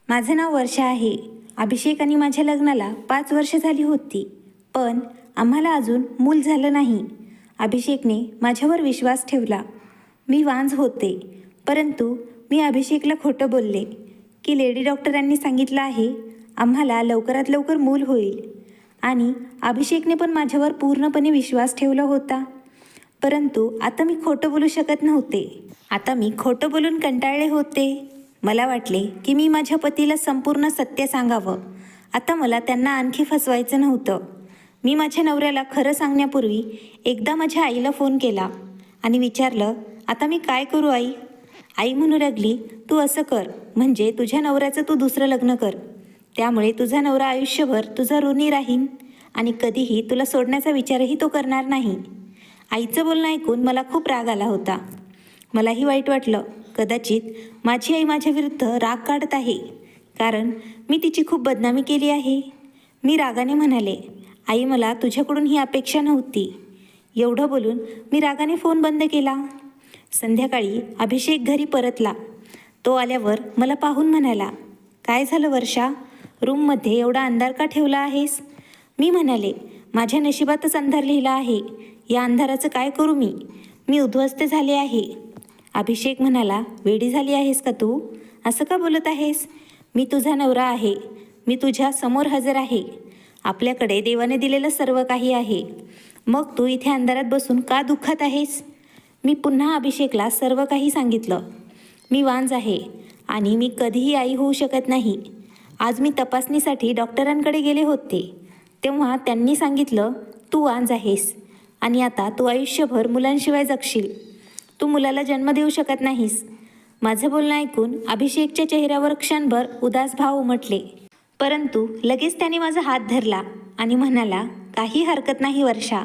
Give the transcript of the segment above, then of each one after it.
माझं नाव वर्षा आहे. अभिषेक आणि माझ्या लग्नाला 5 वर्ष झाली होती, पण आम्हाला अजून मूल झालं नाही. अभिषेकने माझ्यावर विश्वास ठेवला. मी वांझ होते, परंतु मी अभिषेकला खोटं बोलले की लेडी डॉक्टरांनी सांगितलं आहे आम्हाला लवकरात लवकर मूल होईल. आणि अभिषेकने पण माझ्यावर पूर्णपणे विश्वास ठेवला होता. परंतु आता मी खोटं बोलू शकत नव्हते. आता मी खोटं बोलून कंटाळले होते. मला वाटले की मी माझ्या पतीला संपूर्ण सत्य सांगावं. आता मला त्यांना आणखी फसवायचं नव्हतं. मी माझ्या नवऱ्याला खरं सांगण्यापूर्वी एकदा माझ्या आईला फोन केला आणि विचारलं, आता मी काय करू आई? आई म्हणू लागली, तू असं कर, म्हणजे तुझ्या नवऱ्याचं तू दुसरं लग्न कर. त्यामुळे तुझा नवरा आयुष्यभर तुझा ऋणी राहीन आणि कधीही तुला सोडण्याचा विचारही तो करणार नाही. आईचं बोलणं ऐकून मला खूप राग आला होता. मलाही वाईट वाटलं. कदाचित माझी आई माझ्या विरुद्ध राग काढत आहे, कारण मी तिची खूप बदनामी केली आहे. मी रागाने म्हणाले, आई मला तुझ्याकडून ही अपेक्षा नव्हती. एवढं बोलून मी रागाने फोन बंद केला. संध्याकाळी अभिषेक घरी परतला. तो आल्यावर मला पाहून म्हणाला, काय झालं वर्षा, रूममध्ये एवढा अंधार का ठेवला आहेस? मी म्हणाले, माझ्या नशिबातच अंधार लिहिला आहे. या अंधाराचं काय करू मी? मी उद्ध्वस्त झाले आहे. अभिषेक म्हणाला, वेडी झाली आहेस का तू? असं का बोलत आहेस? मी तुझा नवरा आहे. मी तुझ्या समोर हजर आहे. आपल्याकडे देवाने दिलेलं सर्व काही आहे. मग तू इथे अंधारात बसून का दुःखात आहेस? मी पुन्हा अभिषेकला सर्व काही सांगितलं. मी वांझ आहे आणि मी कधीही आई होऊ शकत नाही. आज मी तपासणीसाठी डॉक्टरांकडे गेले होते, तेव्हा त्यांनी सांगितलं, तू वांझ आहेस आणि आता तू आयुष्यभर मुलांशिवाय जगशील. तू मुलाला जन्म देऊ शकत नाहीस. माझं बोलणं ऐकून अभिषेकच्या चेहऱ्यावर क्षणभर उदास भाव उमटले. परंतु लगेच त्याने माझा हात धरला आणि म्हणाला, काही हरकत नाही वर्षा,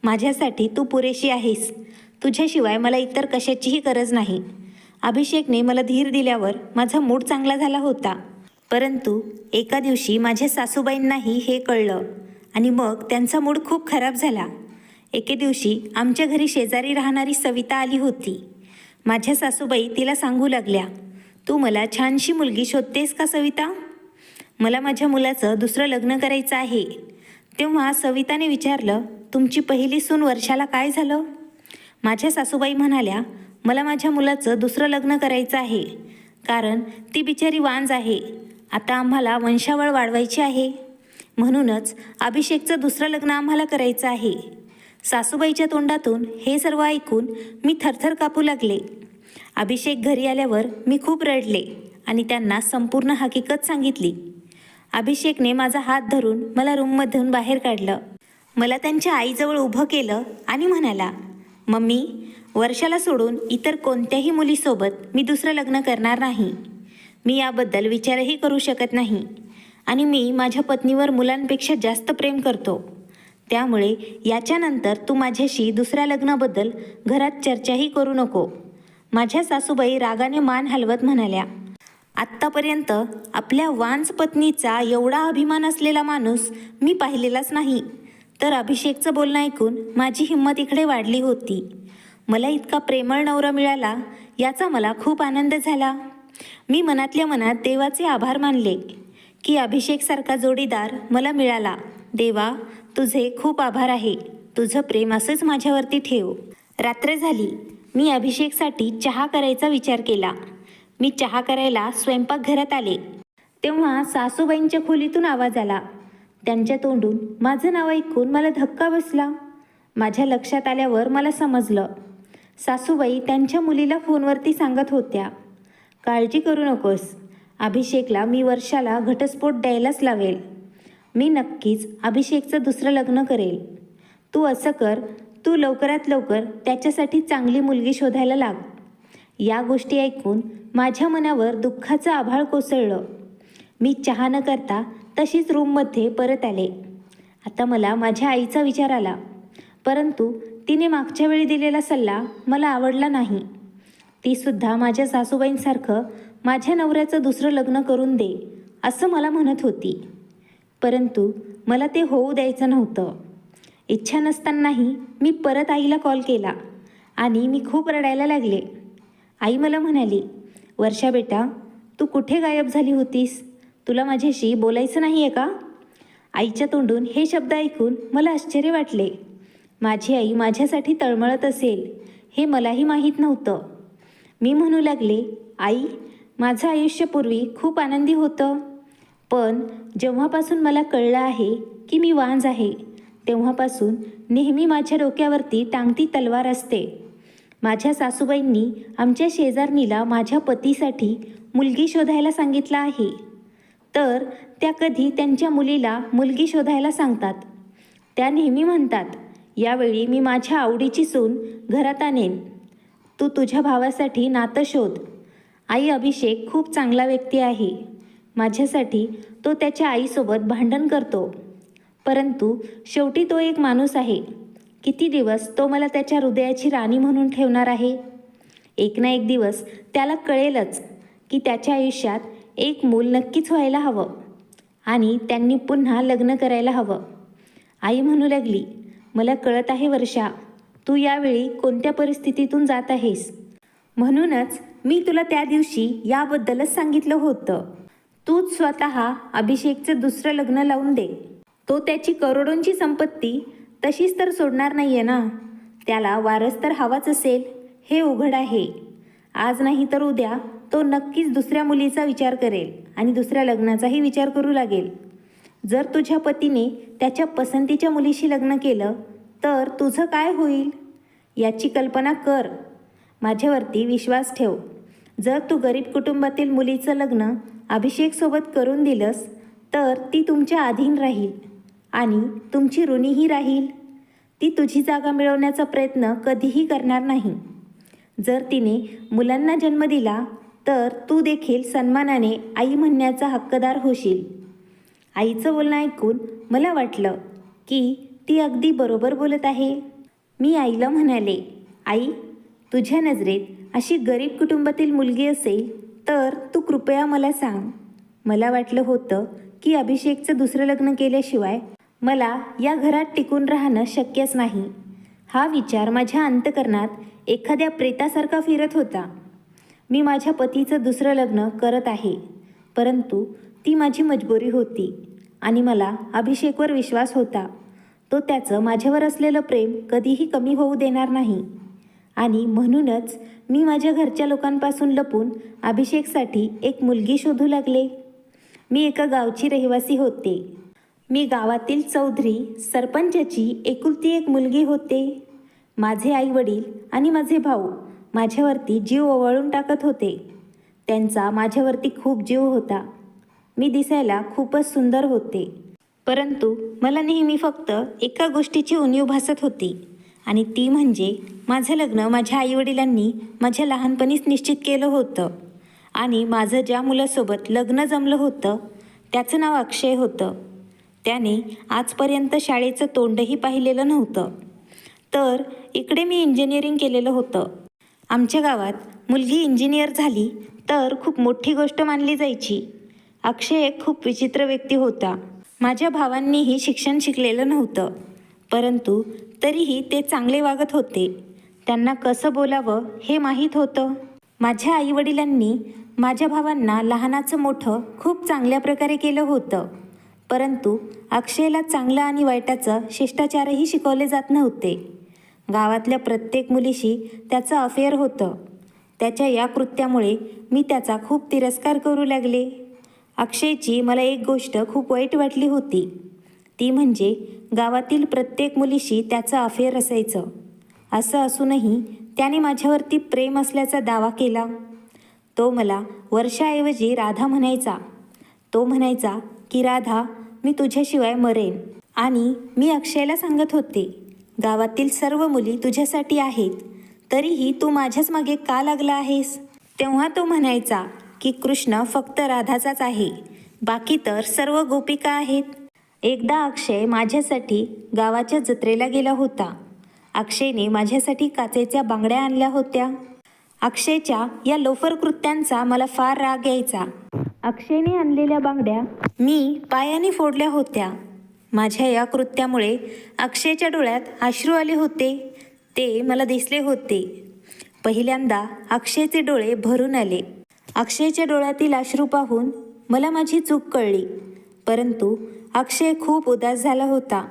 माझ्यासाठी तू पुरेशी आहेस. तुझ्याशिवाय मला इतर कशाचीही गरज नाही. अभिषेकने मला धीर दिल्यावर माझा मूड चांगला झाला होता. परंतु एका दिवशी माझ्या सासूबाईंनाही हे कळलं आणि मग त्यांचा मूड खूप खराब झाला. एके दिवशी आमच्या घरी शेजारी राहणारी सविता आली होती. माझ्या सासूबाई तिला सांगू लागल्या, तू मला छानशी मुलगी शोधतेस का सविता? मला माझ्या मुलाचं दुसरं लग्न करायचं आहे. तेव्हा सविताने विचारलं, तुमची पहिली सून वर्षाला काय झालं? माझ्या सासूबाई म्हणाल्या, मला माझ्या मुलाचं दुसरं लग्न करायचं आहे, कारण ती बिचारी वांझ आहे. आता आम्हाला वंशावळ वाढवायची आहे, म्हणूनच अभिषेकचं दुसरं लग्न आम्हाला करायचं आहे. सासूबाईच्या तोंडातून हे सर्व ऐकून मी थरथर कापू लागले. अभिषेक घरी आल्यावर मी खूप रडले आणि त्यांना संपूर्ण हकीकत सांगितली. अभिषेकने माझा हात धरून मला रूममधून बाहेर काढलं. मला त्यांच्या आईजवळ उभं केलं आणि म्हणाला, मम्मी, वर्षाला सोडून इतर कोणत्याही मुलीसोबत मी दुसरं लग्न करणार नाही. मी याबद्दल विचारही करू शकत नाही आणि मी माझ्या पत्नीवर मुलांपेक्षा जास्त प्रेम करतो. त्यामुळे याच्यानंतर तू माझ्याशी दुसऱ्या लग्नाबद्दल घरात चर्चाही करू नको. माझ्या सासूबाई रागाने मान हलवत म्हणाल्या, आत्तापर्यंत आपल्या वांझ पत्नीचा एवढा अभिमान असलेला माणूस मी पाहिलेलाच नाही. तर अभिषेकचं बोलणं ऐकून माझी हिंमत इकडे वाढली होती. मला इतका प्रेमळ नवरा मिळाला याचा मला खूप आनंद झाला. मी मनातल्या मनात देवाचे आभार मानले की अभिषेकसारखा जोडीदार मला मिळाला. देवा, तुझे खूप आभार आहे. तुझं प्रेम असंच माझ्यावरती ठेव. रात्र झाली. मी अभिषेकसाठी चहा करायचा विचार केला. मी चहा करायला स्वयंपाकघरात आले, तेव्हा सासूबाईंच्या खोलीतून आवाज आला. त्यांच्या तोंडून माझं नाव ऐकून मला धक्का बसला. माझ्या लक्षात आल्यावर मला समजलं, सासूबाई त्यांच्या मुलीला फोनवरती सांगत होत्या, काळजी करू नकोस, अभिषेकला मी वर्षाला घटस्फोट द्यायलाच लावेल. मी नक्कीच अभिषेकचं दुसरं लग्न करेल. तू असं कर, तू लवकरात लवकर त्याच्यासाठी चांगली मुलगी शोधायला लाग. या गोष्टी ऐकून माझ्या मनावर दुःखाचं आभाळ कोसळलं. मी चहा न करता तशीच रूममध्ये परत आले. आता मला माझ्या आईचा विचार आला, परंतु तिने मागच्या वेळी दिलेला सल्ला मला आवडला नाही. तीसुद्धा माझ्या सासूबाईंसारखं माझ्या नवऱ्याचं दुसरं लग्न करून दे असं मला म्हणत होती. परंतु मला ते होऊ द्यायचं नव्हतं. इच्छा नसतानाही मी परत आईला कॉल केला आणि मी खूप रडायला लागले. आई मला म्हणाली, वर्षा बेटा, तू कुठे गायब झाली होतीस? तुला माझ्याशी बोलायचं नाही आहे का? आईच्या तोंडून हे शब्द ऐकून मला आश्चर्य वाटले. माझी आई माझ्यासाठी तळमळत असेल हे मलाही माहीत नव्हतं. मी म्हणू लागले, आई, माझं आयुष्य पूर्वी खूप आनंदी होतं. पण जेव्हापासून मला कळलं आहे की मी वांझ आहे, तेव्हापासून नेहमी माझ्या डोक्यावरती टांगती तलवार असते. माझ्या सासूबाईंनी आमच्या शेजारणीला माझ्या पतीसाठी मुलगी शोधायला सांगितलं आहे. तर त्या कधी त्यांच्या मुलीला मुलगी शोधायला सांगतात. त्या नेहमी म्हणतात, यावेळी मी माझ्या आवडीची सून घरात आणेन. तू तुझ्या भावासाठी नातं शोध. आई, अभिषेक खूप चांगला व्यक्ती आहे. माझ्यासाठी तो त्याच्या आईसोबत भांडण करतो. परंतु शेवटी तो एक माणूस आहे. किती दिवस तो मला त्याच्या हृदयाची राणी म्हणून ठेवणार आहे? एक ना एक दिवस त्याला कळेलच की त्याच्या आयुष्यात एक मूल नक्कीच व्हायला हवं आणि त्यांनी पुन्हा लग्न करायला हवं. आई म्हणू लागली, मला कळत आहे वर्षा, तू यावेळी कोणत्या परिस्थितीतून जात आहेस. म्हणूनच मी तुला त्या दिवशी याबद्दलच सांगितलं होतं. तूच स्वतः अभिषेकचं दुसरं लग्न लावून दे. तो त्याची करोडोंची संपत्ती तशीच तर सोडणार नाही आहे ना. त्याला वारस तर हवाच असेल, हे उघड आहे. आज नाही तर उद्या तो नक्कीच दुसऱ्या मुलीचा विचार करेल आणि दुसऱ्या लग्नाचाही विचार करू लागेल. जर तुझ्या पतीने त्याच्या पसंतीच्या मुलीशी लग्न केलं तर तुझं काय होईल याची कल्पना कर. माझ्यावरती विश्वास ठेव. जर तू गरीब कुटुंबातील मुलीचं लग्न अभिषेकसोबत करून दिलंस तर ती तुमच्या अधीन राहील आणि तुमची ऋणीही राहील. ती तुझी जागा मिळवण्याचा प्रयत्न कधीही करणार नाही. जर तिने मुलांना जन्म दिला तर तू देखील सन्मानाने आई म्हणण्याचा हक्कदार होशील. आईचं बोलणं ऐकून मला वाटलं की ती अगदी बरोबर बोलत आहे. मी आईला म्हणाले, आई, तुझ्या नजरेत अशी गरीब कुटुंबातील मुलगी असेल तर तू कृपया मला सांग. मला वाटलं होतं की अभिषेकचं दुसरं लग्न केल्याशिवाय मला या घरात टिकून राहणं शक्यच नाही. हा विचार माझ्या अंतकरणात एखाद्या प्रेतासारखा फिरत होता. मी माझ्या पतीचं दुसरं लग्न करत आहे, परंतु ती माझी मजबुरी होती आणि मला अभिषेकवर विश्वास होता. तो त्याचं माझ्यावर असलेलं प्रेम कधीही कमी होऊ देणार नाही आणि म्हणूनच मी माझ्या घरच्या लोकांपासून लपून अभिषेकसाठी एक मुलगी शोधू लागले. मी एका गावची रहिवासी होते. मी गावातील चौधरी सरपंचाची एकुलती एक मुलगी होते. माझे आई वडील आणि माझे भाऊ माझ्यावरती जीव ओवाळून टाकत होते. त्यांचा माझ्यावरती खूप जीव होता. मी दिसायला खूपच सुंदर होते, परंतु मला नेहमी फक्त एका गोष्टीची उणीव भासत होती आणि ती म्हणजे माझं लग्न माझ्या आईवडिलांनी माझ्या लहानपणीच निश्चित केलं होतं आणि माझं ज्या मुलासोबत लग्न जमलं होतं त्याचं नाव अक्षय होतं. त्याने आजपर्यंत शाळेचं तोंडही पाहिलेलं नव्हतं. तर इकडे मी इंजिनिअरिंग केलेलं होतं. आमच्या गावात मुलगी इंजिनियर झाली तर खूप मोठी गोष्ट मानली जायची. अक्षय एक खूप विचित्र व्यक्ती होता. माझ्या भावांनीही शिक्षण शिकलेलं नव्हतं, परंतु तरीही ते चांगले वागत होते. त्यांना कसं बोलावं हे माहीत होतं. माझ्या आईवडिलांनी माझ्या भावांना लहानाचं मोठं खूप चांगल्या प्रकारे केलं होतं, परंतु अक्षयला चांगलं आणि वाईटाचं शिष्टाचारही शिकवले जात नव्हते. गावातल्या प्रत्येक मुलीशी त्याचं अफेअर होतं. त्याच्या या कृत्यामुळे मी त्याचा खूप तिरस्कार करू लागले. अक्षयची मला एक गोष्ट खूप वाईट वाटली होती, ती म्हणजे गावातील प्रत्येक मुलीशी त्याचं अफेअर असायचं. असं असूनही त्याने माझ्यावरती प्रेम असल्याचा दावा केला. तो मला वर्षाऐवजी राधा म्हणायचा. तो म्हणायचा की राधा, मी तुझ्याशिवाय मरेन. आणि मी अक्षयला सांगत होते, गावातील सर्व मुली तुझ्यासाठी आहेत, तरीही तू माझ्याच मागे का लागला आहेस? तेव्हा तो म्हणायचा की कृष्ण फक्त राधाचाच आहे, बाकी तर सर्व गोपिका आहेत. एकदा अक्षय माझ्यासाठी गावाच्या जत्रेला गेला होता. अक्षयने माझ्यासाठी काचेच्या बांगड्या आणल्या होत्या. अक्षयच्या या लोफर कृत्यांचा मला फार राग यायचा. अक्षयने आणलेल्या बांगड्या मी पायाने फोडल्या होत्या. माझ्या या कृत्यामुळे अक्षयच्या डोळ्यात अश्रू आले होते. ते मला दिसले होते. पहिल्यांदा अक्षयचे डोळे भरून आले अक्षयच्या डोळ्यातील अश्रू पाहून मला माझी चूक कळली. परंतु अक्षय खूप उदास झाला होता.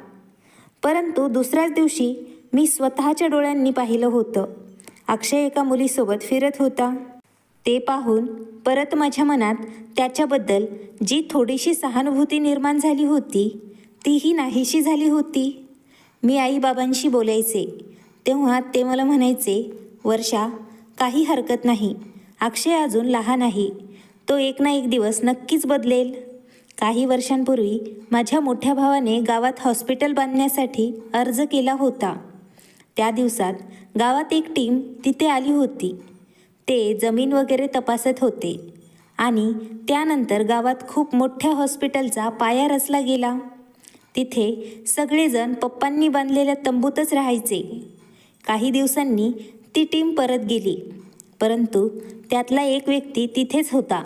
परंतु दुसऱ्याच दिवशी मी स्वतःच्या डोळ्यांनी पाहिलं होतं. अक्षय एका मुलीसोबत फिरत होता. ते पाहून परत माझ्या मनात त्याच्याबद्दल जी थोडीशी सहानुभूती निर्माण झाली होती तीही नाहीशी झाली होती. मी आईबाबांशी बोलायचे तेव्हा ते मला म्हणायचे, वर्षा, काही हरकत नाही, अक्षय अजून लहान आहे, तो एक ना एक दिवस नक्कीच बदलेल. काही वर्षांपूर्वी माझ्या मोठ्या भावाने गावात हॉस्पिटल बांधण्यासाठी अर्ज केला होता. त्या दिवसात गावात एक टीम तिथे आली होती. ते जमीन वगैरे तपासत होते आणि त्यानंतर गावात खूप मोठ्या हॉस्पिटलचा पाया रचला गेला. तिथे सगळेजण पप्पांनी बांधलेल्या तंबूतच राहायचे. काही दिवसांनी ती टीम परत गेली. परंतु त्यातला एक व्यक्ती तिथेच होता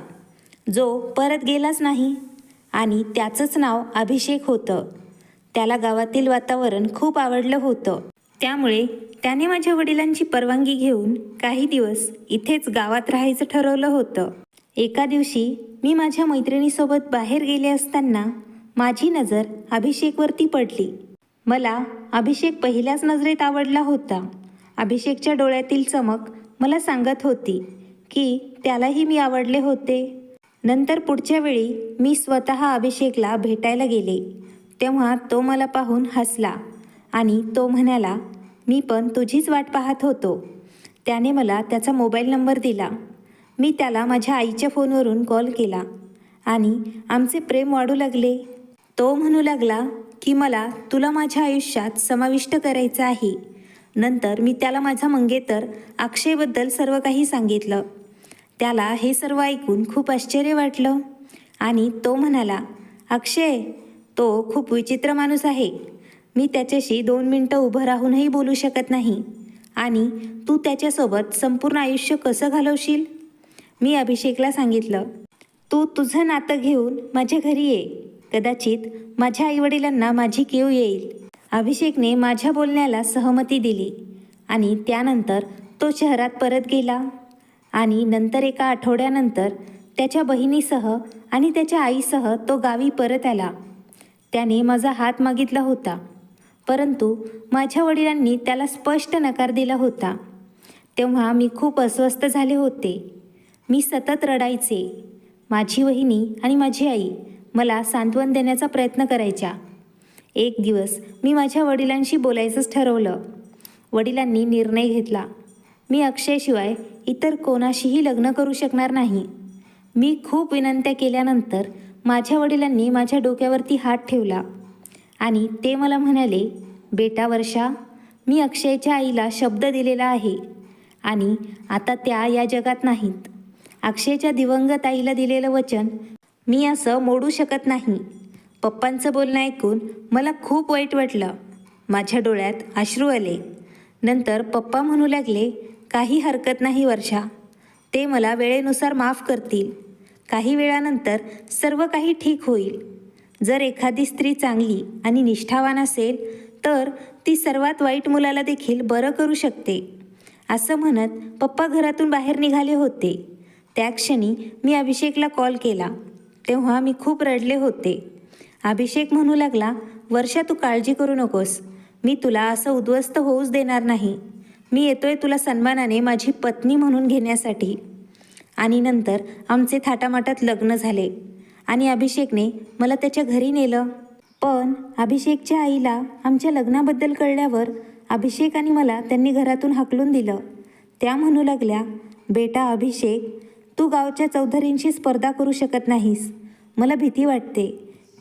जो परत गेलाच नाही आणि त्याचंच नाव अभिषेक होतं. त्याला गावातील वातावरण खूप आवडलं होतं. त्यामुळे त्याने माझ्या वडिलांची परवानगी घेऊन काही दिवस इथेच गावात राहायचं ठरवलं होतं. एका दिवशी मी माझ्या मैत्रिणीसोबत बाहेर गेले असताना माझी नजर अभिषेकवरती पडली. मला अभिषेक पहिल्याच नजरेत आवडला होता. अभिषेकच्या डोळ्यातील चमक मला सांगत होती की त्यालाही मी आवडले होते. नंतर पुढच्या वेळी मी स्वतः अभिषेकला भेटायला गेले तेव्हा तो मला पाहून हसला आणि तो म्हणाला, मी पण तुझीच वाट पाहत होतो. त्याने मला त्याचा मोबाईल नंबर दिला. मी त्याला माझ्या आईच्या फोनवरून कॉल केला आणि आमचे प्रेम वाढू लागले. तो म्हणू लागला की मला तुला माझ्या आयुष्यात समाविष्ट करायचं आहे. नंतर मी त्याला माझा मंगेतर अक्षयबद्दल सर्व काही सांगितलं. त्याला हे सर्व ऐकून खूप आश्चर्य वाटलं आणि तो म्हणाला, अक्षय, तो खूप विचित्र माणूस आहे. मी त्याच्याशी 2 मिनिटं उभं राहूनही बोलू शकत नाही आणि तू त्याच्यासोबत संपूर्ण आयुष्य कसं घालवशील? मी अभिषेकला सांगितलं, तू तुझं नातं घेऊन माझ्या घरी ये. कदाचित माझ्या आईवडिलांना माझी कीव येईल. अभिषेकने माझ्या बोलण्याला सहमती दिली आणि त्यानंतर तो शहरात परत गेला आणि नंतर एका आठवड्यानंतर त्याच्या बहिणीसह आणि त्याच्या आईसह तो गावी परत आला. त्याने माझा हात मागितला होता, परंतु माझ्या वडिलांनी त्याला स्पष्ट नकार दिला होता. तेव्हा मी खूप अस्वस्थ झाले होते. मी सतत रडायचे. माझी वहिनी आणि माझी आई मला सांत्वन देण्याचा प्रयत्न करायच्या. एक दिवस मी माझ्या वडिलांशी बोलायचंच ठरवलं. वडिलांनी निर्णय घेतला, मी अक्षयशिवाय इतर कोणाशीही लग्न करू शकणार नाही. मी खूप विनंत्या केल्यानंतर माझ्या वडिलांनी माझ्या डोक्यावरती हात ठेवला आणि ते मला म्हणाले, बेटा वर्षा, मी अक्षयच्या आईला शब्द दिलेला आहे आणि आता त्या या जगात नाहीत. अक्षयच्या दिवंगत आईला दिलेलं वचन मी असं मोडू शकत नाही. पप्पांचं बोलणं ऐकून मला खूप वाईट वाटलं. माझ्या डोळ्यात अश्रू आले. नंतर पप्पा म्हणू लागले, काही हरकत नाही वर्षा, ते मला वेळेनुसार माफ करतील. काही वेळानंतर सर्व काही ठीक होईल. जर एखादी स्त्री चांगली आणि निष्ठावान असेल तर ती सर्वात वाईट मुलाला देखील बरं करू शकते. असं म्हणत पप्पा घरातून बाहेर निघाले होते. त्या क्षणी मी अभिषेकला कॉल केला. तेव्हा मी खूप रडले होते. अभिषेक म्हणू लागला, वर्षा, तू काळजी करू नकोस. मी तुला असं उद्ध्वस्त होऊच देणार नाही. मी येतोय तुला सन्मानाने माझी पत्नी म्हणून घेण्यासाठी. आणि नंतर आमचे थाटामाटात लग्न झाले आणि अभिषेकने मला त्याच्या घरी नेलं. पण अभिषेकच्या आईला आमच्या लग्नाबद्दल कळल्यावर अभिषेक आणि मला त्यांनी घरातून हाकलून दिलं. त्या म्हणू लागल्या, बेटा अभिषेक, तू गावच्या चौधरींशी स्पर्धा करू शकत नाहीस. मला भीती वाटते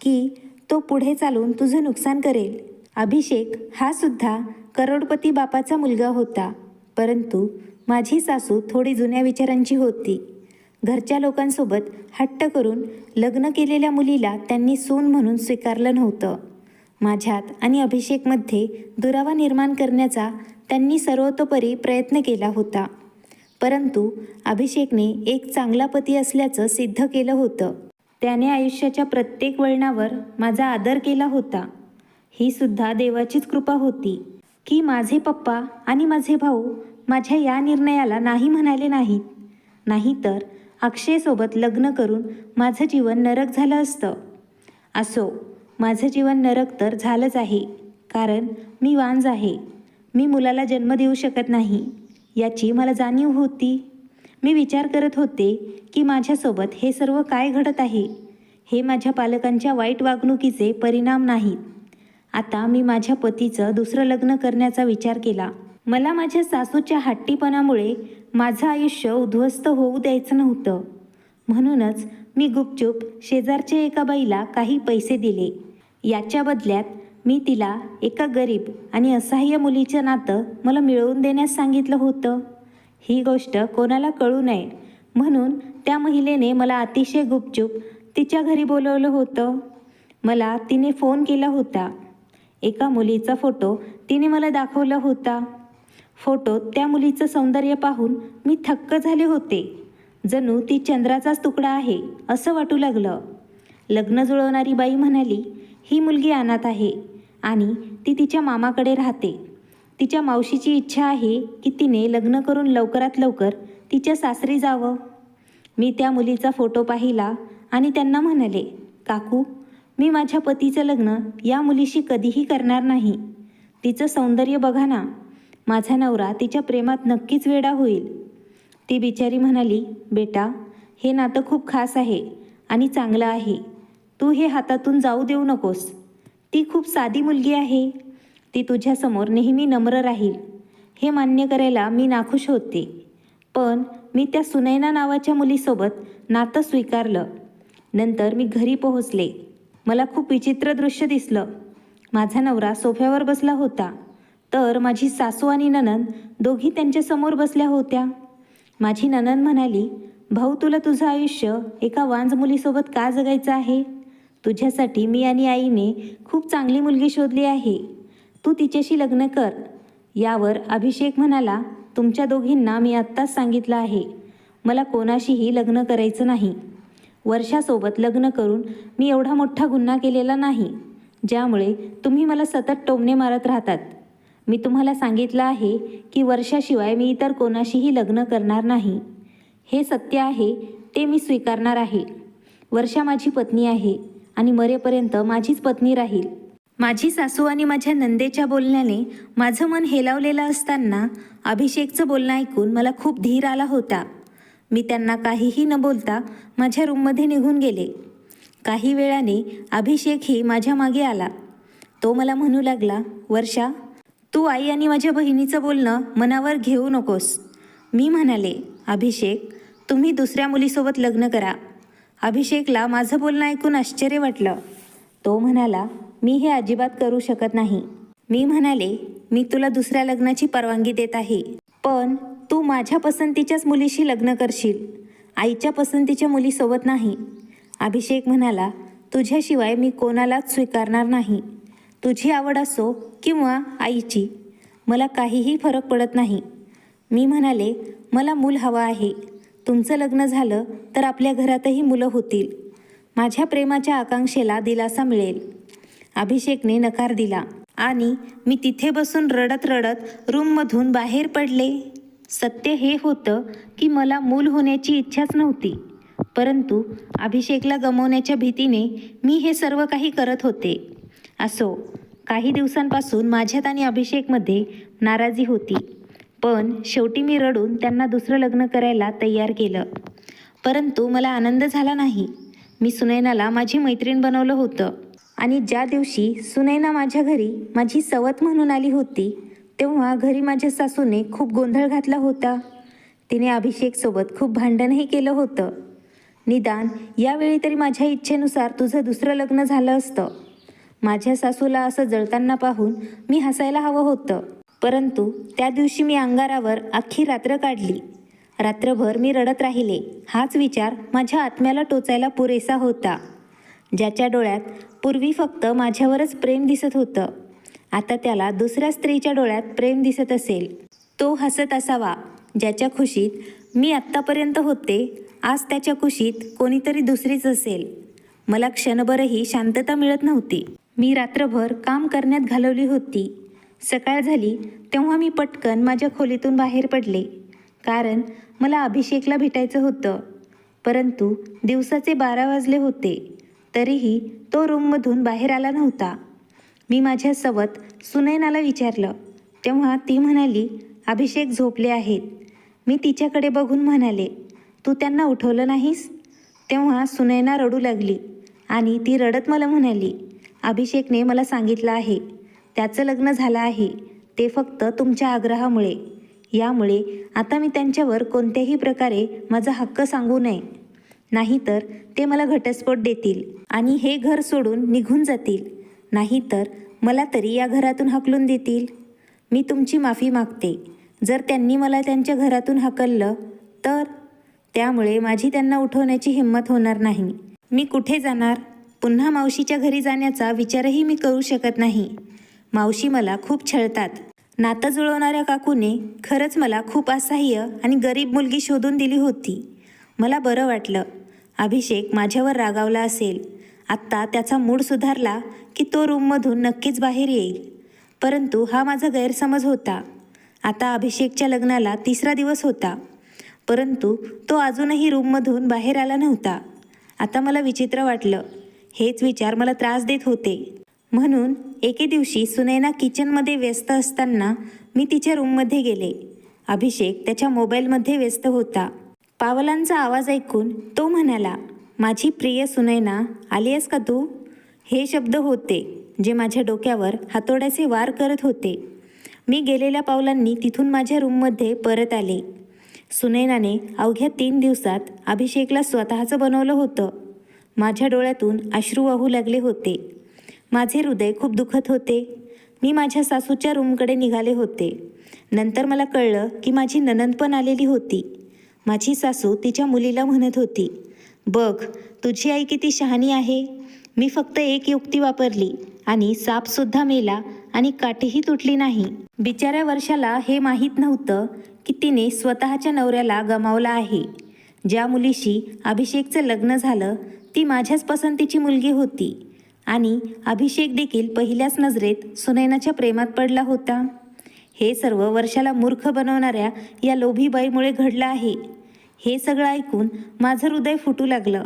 की तो पुढे चालून तुझं नुकसान करेल. अभिषेक हा सुद्धा करोडपती बापाचा मुलगा होता, परंतु माझी सासू थोडी जुन्या विचारांची होती. घरच्या लोकांसोबत हट्ट करून लग्न केलेल्या मुलीला त्यांनी सून म्हणून स्वीकारलं नव्हतं. माझ्यात आणि अभिषेकमध्ये दुरावा निर्माण करण्याचा त्यांनी सर्वतोपरी प्रयत्न केला होता. परंतु अभिषेकने एक चांगला पती असल्याचं सिद्ध केलं होतं. त्याने आयुष्याच्या प्रत्येक वळणावर माझा आदर केला होता. ही सुद्धा देवाचीच कृपा होती की माझे पप्पा आणि माझे भाऊ माझ्या या निर्णयाला नाही म्हणाले नाहीत. नाहीतर अक्षयसोबत लग्न करून माझं जीवन नरक झालं असतं. असो, माझं जीवन नरक तर झालंच आहे, कारण मी वांज आहे. मी मुलाला जन्म देऊ शकत नाही याची मला जाणीव होती. मी विचार करत होते की माझ्यासोबत हे सर्व काय घडत आहे. हे माझ्या पालकांच्या वाईट वागणुकीचे परिणाम नाहीत. आता मी माझ्या पतीचं दुसरं लग्न करण्याचा विचार केला. मला माझ्या सासूच्या हट्टीपणामुळे माझं आयुष्य उद्ध्वस्त होऊ द्यायचं नव्हतं. म्हणूनच मी गुपचूप शेजारच्या एका बाईला काही पैसे दिले. याच्या बदल्यात मी तिला एका गरीब आणि असहाय्य मुलीचं नातं मला मिळवून देण्यास सांगितलं होतं. ही गोष्ट कोणाला कळू नये म्हणून त्या महिलेने मला अतिशय गुपचूप तिच्या घरी बोलवलं होतं. मला तिने फोन केला होता. एका मुलीचा फोटो तिने मला दाखवला होता. फोटोत त्या मुलीचं सौंदर्य पाहून मी थक्क झाले होते. जणू ती चंद्राचाच तुकडा आहे असं वाटू लागलं. लग्न जुळवणारी बाई म्हणाली, ही मुलगी अनाथ आहे आणि ती तिच्या मामाकडे राहते. तिच्या मावशीची इच्छा आहे की तिने लग्न करून लवकरात लवकर तिच्या सासरी जावं. मी त्या मुलीचा फोटो पाहिला आणि त्यांना म्हणाले, काकू, मी माझ्या पतीचं लग्न या मुलीशी कधीही करणार नाही. तिचं सौंदर्य बघा ना, माझा नवरा तिच्या प्रेमात नक्कीच वेडा होईल. ती बिचारी म्हणाली, बेटा, हे नातं खूप खास आहे आणि चांगलं आहे. तू हे हातातून जाऊ देऊ नकोस. ती खूप साधी मुलगी आहे. ती तुझ्यासमोर नेहमी नम्र राहील. हे मान्य करायला मी नाखुश होते. पण मी त्या सुनैना नावाच्या मुलीसोबत नातं स्वीकारलं. नंतर मी घरी पोहोचले. मला खूप विचित्र दृश्य दिसलं. माझा नवरा सोफ्यावर बसला होता, तर माझी सासू आणि नणंद दोघी त्यांच्यासमोर बसल्या होत्या. माझी नणंद म्हणाली, भाऊ, तुला तुझं आयुष्य एका वांज मुलीसोबत का जगायचं आहे? तुझ्यासाठी मी आणि आईने खूप चांगली मुलगी शोधली आहे. तू तिच्याशी लग्न कर. यावर अभिषेक म्हणाला, तुमच्या दोघींना मी आत्ताच सांगितलं आहे, मला कोणाशीही लग्न करायचं नाही. वर्षासोबत लग्न करून मी एवढा मोठा गुन्हा केलेला नाही, ज्यामुळे तुम्ही मला सतत टोमणे मारत राहतात. मी तुम्हाला सांगितलं आहे की वर्षाशिवाय मी इतर कोणाशीही लग्न करणार नाही. हे सत्य आहे, ते मी स्वीकारणार आहे. वर्षा माझी पत्नी आहे आणि मरेपर्यंत माझीच पत्नी राहील. माझी सासू आणि माझ्या नंदेच्या बोलण्याने माझं मन हेलावलेलं असताना अभिषेकचं बोलणं ऐकून मला खूप धीर आला होता. मी त्यांना काहीही न बोलता माझ्या रूममध्ये निघून गेले. काही वेळाने अभिषेकही माझ्या मागे आला. तो मला म्हणू लागला, वर्षा, तू आई आणि माझ्या बहिणीचं बोलणं मनावर घेऊ नकोस. मी म्हणाले, अभिषेक, तुम्ही दुसऱ्या मुलीसोबत लग्न करा. अभिषेकला माझं बोलणं ऐकून आश्चर्य वाटलं. तो म्हणाला, मी हे अजिबात करू शकत नाही. मी म्हणाले, मी तुला दुसऱ्या लग्नाची परवानगी देत आहे, पण तू माझ्या पसंतीच्याच मुलीशी लग्न करशील, आईच्या पसंतीच्या मुलीसोबत नाही. अभिषेक म्हणाला, तुझ्याशिवाय मी कोणालाच स्वीकारणार नाही. तुझी आवड असो किंवा आईची, मला काहीही फरक पडत नाही. मी म्हणाले, मला मूल हवं आहे. तुमचं लग्न झालं तर आपल्या घरातही मुलं होतील. माझ्या प्रेमाच्या आकांक्षेला दिलासा मिळेल. अभिषेकने नकार दिला आणि मी तिथे बसून रडत रडत रूममधून बाहेर पडले. सत्य हे होतं की मला मूल होण्याची इच्छाच नव्हती, परंतु अभिषेकला गमावण्याच्या भीतीने मी हे सर्व काही करत होते. असो, काही दिवसांपासून माझ्यात आणि अभिषेकमध्ये नाराजी होती, पण शेवटी मी रडून त्यांना दुसरं लग्न करायला तयार केलं. परंतु मला आनंद झाला नाही. मी सुनैनाला माझी मैत्रीण बनवलं होतं आणि ज्या दिवशी सुनैना माझ्या घरी माझी सवत म्हणून आली होती, तेव्हा घरी माझ्या सासूने खूप गोंधळ घातला होता. तिने अभिषेकसोबत खूप भांडणही केलं होतं. निदान यावेळी तरी माझ्या इच्छेनुसार तुझं दुसरं लग्न झालं असतं. माझ्या सासूला असं जळताना पाहून मी हसायला हवं होतं, परंतु त्या दिवशी मी अंगारावर अख्खी रात्र काढली. रात्रभर मी रडत राहिले. हाच विचार माझ्या आत्म्याला टोचायला पुरेसा होता. ज्याच्या डोळ्यात पूर्वी फक्त माझ्यावरच प्रेम दिसत होतं, आता त्याला दुसऱ्या स्त्रीच्या डोळ्यात प्रेम दिसत असेल. तो हसत असावा. ज्याच्या खुशीत मी आत्तापर्यंत होते, आज त्याच्या खुशीत कोणीतरी दुसरीच असेल. मला क्षणभरही शांतता मिळत नव्हती. मी रात्रभर काम करण्यात घालवली होती. सकाळ झाली तेव्हा मी पटकन माझ्या खोलीतून बाहेर पडले, कारण मला अभिषेकला भेटायचं होतं. परंतु दिवसाचे 12 वाजले होते, तरीही तो रूममधून बाहेर आला नव्हता. मी माझ्या सवत सुनैनाला विचारलं, तेव्हा ती म्हणाली, अभिषेक झोपले आहेत. मी तिच्याकडे बघून म्हणाले, तू त्यांना उठवलं नाहीस? तेव्हा सुनैना रडू लागली आणि ती रडत मला म्हणाली, अभिषेकने मला सांगितलं आहे, त्याचं लग्न झालं आहे, ते फक्त तुमच्या आग्रहामुळे. यामुळे आता मी त्यांच्यावर कोणत्याही प्रकारे माझा हक्क सांगू नये, नाहीतर ते मला घटस्फोट देतील आणि हे घर सोडून निघून जातील, नाहीतर मला तरी या घरातून हाकलून देतील. मी तुमची माफी मागते. जर त्यांनी मला त्यांच्या घरातून हाकललं तर? त्यामुळे माझी त्यांना उठवण्याची हिंमत होणार नाही. मी कुठे जाणार? पुन्हा मावशीच्या घरी जाण्याचा विचारही मी करू शकत नाही. मावशी मला खूप छळतात. नातं जुळवणाऱ्या काकूने खरंच मला खूप असहाय्य आणि गरीब मुलगी शोधून दिली होती. मला बरं वाटलं. अभिषेक माझ्यावर रागावला असेल. आत्ता त्याचा मूड सुधारला की तो रूममधून नक्कीच बाहेर येईल. परंतु हा माझा गैरसमज होता. आता अभिषेकच्या लग्नाला 3रा दिवस होता, परंतु तो अजूनही रूममधून बाहेर आला नव्हता. आता मला विचित्र वाटलं. हेच विचार मला त्रास देत होते. म्हणून एके दिवशी सुनैना किचनमध्ये व्यस्त असताना मी तिच्या रूममध्ये गेले. अभिषेक त्याच्या मोबाईलमध्ये व्यस्त होता. पावलांचा आवाज ऐकून तो म्हणाला, माझी प्रिय सुनैना, आली आहेस का तू? हे शब्द होते जे माझ्या डोक्यावर हातोड्याचे वार करत होते. मी गेलेल्या पावलांनी तिथून माझ्या रूममध्ये परत आले. सुनैनाने अवघ्या 3 दिवसात अभिषेकला स्वतःचं बनवलं होतं. माझ्या डोळ्यातून अश्रू वाहू लागले होते. माझे हृदय खूप दुखत होते. मी माझ्या सासूच्या रूमकडे निघाले होते. नंतर मला कळलं की माझी नणंद पण आलेली होती. माझी सासू तिच्या मुलीला म्हणत होती, बघ तुझी आई किती शहाणी आहे. मी फक्त एक युक्ती वापरली आणि सापसुद्धा मेला आणि काठीही तुटली नाही. बिचाऱ्या वर्षाला हे माहीत नव्हतं की तिने स्वतःच्या नवऱ्याला गमावला आहे. ज्या मुलीशी अभिषेकचं लग्न झालं ती माझ्याच पसंतीची मुलगी होती आणि अभिषेक देखील पहिल्याच नजरेत सुनैनाच्या प्रेमात पडला होता. हे सर्व वर्षाला मूर्ख बनवणाऱ्या या लोभी बाईमुळे घडलं आहे. हे सगळं ऐकून माझं हृदय फुटू लागलं.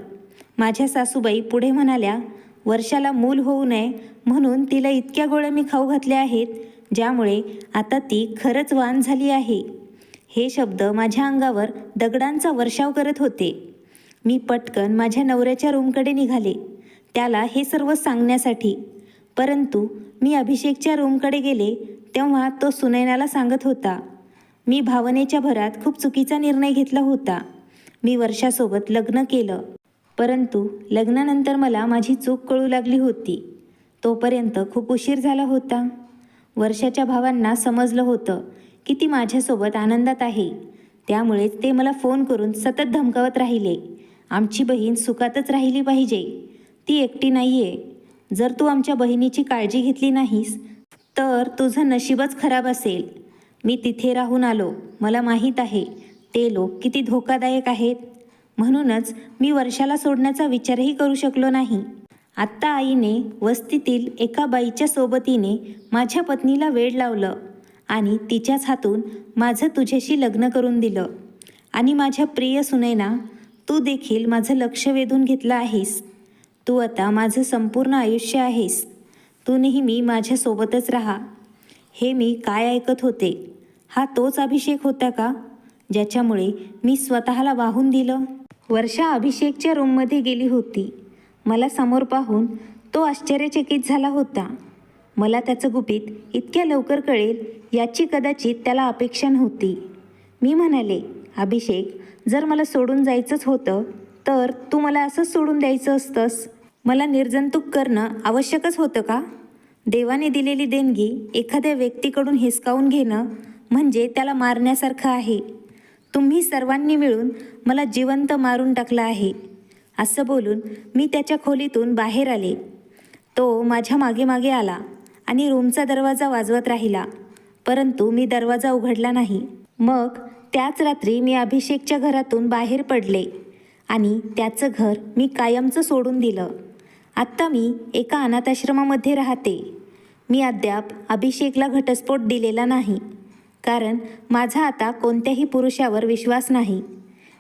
माझ्या सासूबाई पुढे म्हणाल्या, वर्षाला मूल होऊ नये म्हणून तिला इतक्या गोळ्या मी खाऊ घातल्या आहेत, ज्यामुळे आता ती खरंच वान झाली आहे. हे शब्द माझ्या अंगावर दगडांचा वर्षाव करत होते. मी पटकन माझ्या नवऱ्याच्या रूमकडे निघाले, त्याला हे सर्व सांगण्यासाठी. परंतु मी अभिषेकच्या रूमकडे गेले तेव्हा तो सुनैनाला सांगत होता, मी भावनेच्या भरात खूप चुकीचा निर्णय घेतला होता. मी वर्षासोबत लग्न केलं, परंतु लग्नानंतर मला माझी चूक कळू लागली होती. तोपर्यंत खूप उशीर झाला होता. वर्षाच्या भावांना समजलं होतं की ती माझ्यासोबत आनंदात आहे. त्यामुळेच ते मला फोन करून सतत धमकावत राहिले. आमची बहीण सुखातच राहिली पाहिजे, ती एकटी नाही आहे. जर तू आमच्या बहिणीची काळजी घेतली नाहीस तर तुझं नशीबच खराब असेल. मी तिथे राहून आलो. मला माहीत आहे ते लोक किती धोकादायक आहेत. म्हणूनच मी वर्षाला सोडण्याचा विचारही करू शकलो नाही. आत्ता आईने वस्तीतील एका बाईच्या सोबतीने माझ्या पत्नीला वेड लावलं आणि तिच्याच हातून माझं तुझ्याशी लग्न करून दिलं. आणि माझ्या प्रिय सुनैना, तू देखील माझं लक्ष वेधून घेतलं आहेस. तू आता माझं संपूर्ण आयुष्य आहेस. तू नेहमी माझ्यासोबतच राहा. हे मी काय ऐकत होते? हा तोच अभिषेक होता का ज्याच्यामुळे मी स्वतःला वाहून दिलं? वर्षा अभिषेकच्या रूममध्ये गेली होती. मला समोर पाहून तो आश्चर्यचकित झाला होता. मला त्याचं गुपित इतक्या लवकर कळेल याची कदाचित त्याला अपेक्षा नव्हती. मी म्हणाले, अभिषेक, जर मला सोडून जायचंच होतं तर तू मला असंच सोडून द्यायचं असतंस. मला निर्जंतुक करणं आवश्यकच होतं का? देवाने दिलेली देणगी एखाद्या व्यक्तीकडून हिसकावून घेणं म्हणजे त्याला मारण्यासारखं आहे. तुम्ही सर्वांनी मिळून मला जिवंत मारून टाकलं आहे. असं बोलून मी त्याच्या खोलीतून बाहेर आले. तो माझ्या मागे मागे आला आणि रूमचा दरवाजा वाजवत राहिला, परंतु मी दरवाजा उघडला नाही. मग त्याच रात्री मी अभिषेकच्या घरातून बाहेर पडले आणि त्याचं घर मी कायमचं सोडून दिलं. आत्ता मी एका अनाथाश्रमामध्ये राहते. मी अद्याप अभिषेकला घटस्फोट दिलेला नाही, कारण माझा आता कोणत्याही पुरुषावर विश्वास नाही.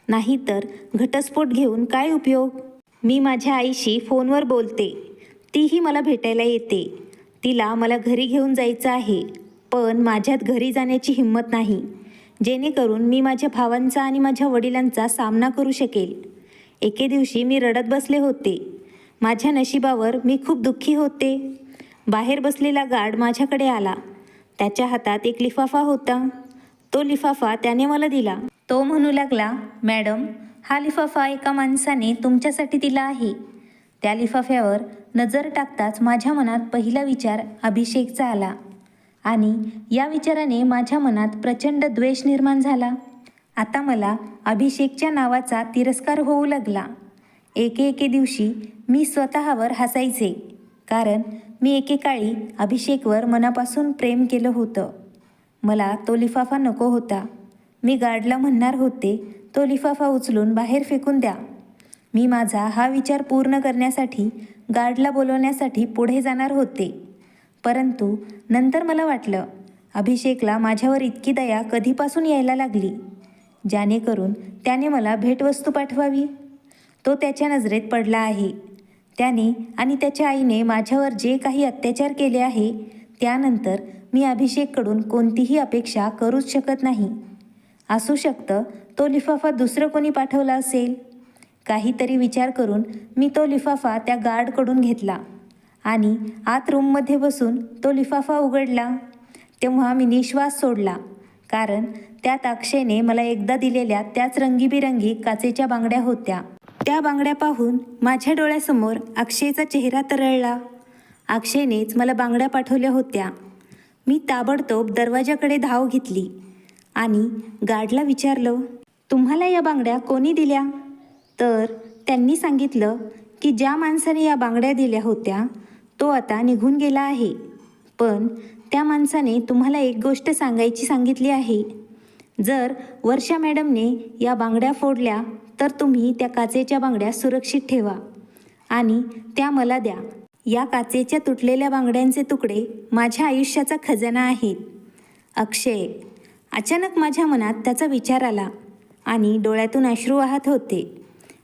नाहीतर घटस्फोट घेऊन काय उपयोग. मी माझ्या आईशी फोनवर बोलते, तीही मला भेटायला येते. तिला मला घरी घेऊन जायचं आहे, पण माझ्यात घरी जाण्याची हिंमत नाही, जेणेकरून मी माझ्या भावांचा आणि माझ्या वडिलांचा सामना करू शकेल. एके दिवशी मी रडत बसले होते. माझ्या नशिबावर मी खूप दुःखी होते. बाहेर बसलेला गार्ड माझ्याकडे आला. त्याच्या हातात एक लिफाफा होता. तो लिफाफा त्याने मला दिला. तो म्हणू लागला, मॅडम, हा लिफाफा एका माणसाने तुमच्यासाठी दिला आहे. त्या लिफाफ्यावर नजर टाकताच माझ्या मनात पहिला विचार अभिषेकचा आला आणि या विचाराने माझ्या मनात प्रचंड द्वेष निर्माण झाला. आता मला अभिषेकच्या नावाचा तिरस्कार होऊ लागला. एके दिवशी मी स्वतःवर हसायचे, कारण मी एकेकाळी अभिषेकवर मनापासून प्रेम केलं होतं. मला तो लिफाफा नको होता. मी गार्डला म्हणणार होते, तो लिफाफा उचलून बाहेर फेकून द्या. मी माझा हा विचार पूर्ण करण्यासाठी गार्डला बोलवण्यासाठी पुढे जाणार होते. परंतु नंतर मला वाटलं, अभिषेकला माझ्यावर इतकी दया कधीपासून यायला लागली, जेणेकरून त्याने मला भेटवस्तू पाठवावी. तो त्याच्या नजरेत पडला आहे. त्याने आणि त्याच्या आईने माझ्यावर जे काही अत्याचार केले आहे, त्यानंतर मी अभिषेककडून कोणतीही अपेक्षा करूच शकत नाही. असू शकतं तो लिफाफा दुसरं कोणी पाठवला असेल. काहीतरी विचार करून मी तो लिफाफा त्या गार्डकडून घेतला आणि आत रूममध्ये बसून तो लिफाफा उघडला. तेव्हा मी निश्वास सोडला, कारण त्यात अक्षयने मला एकदा दिलेल्या त्याच रंगीबिरंगी काचेच्या बांगड्या होत्या. त्या बांगड्या पाहून माझ्या डोळ्यासमोर अक्षयचा चेहरा तरळला. अक्षयनेच मला बांगड्या पाठवल्या होत्या. मी ताबडतोब दरवाजाकडे धाव घेतली आणि गार्डला विचारलं, तुम्हाला या बांगड्या कोणी दिल्या? तर त्यांनी सांगितलं की ज्या माणसाने या बांगड्या दिल्या होत्या तो आता निघून गेला आहे, पण त्या माणसाने तुम्हाला एक गोष्ट सांगायची सांगितली आहे. जर वर्षा मॅडमने या बांगड्या फोडल्या तर तुम्ही त्या काचेच्या बांगड्या सुरक्षित ठेवा आणि त्या मला द्या. या काचेच्या तुटलेल्या बांगड्यांचे तुकडे माझ्या आयुष्याचा खजाना आहेत. अक्षय. अचानक माझ्या मनात त्याचा विचार आला आणि डोळ्यातून अश्रू वाहत होते.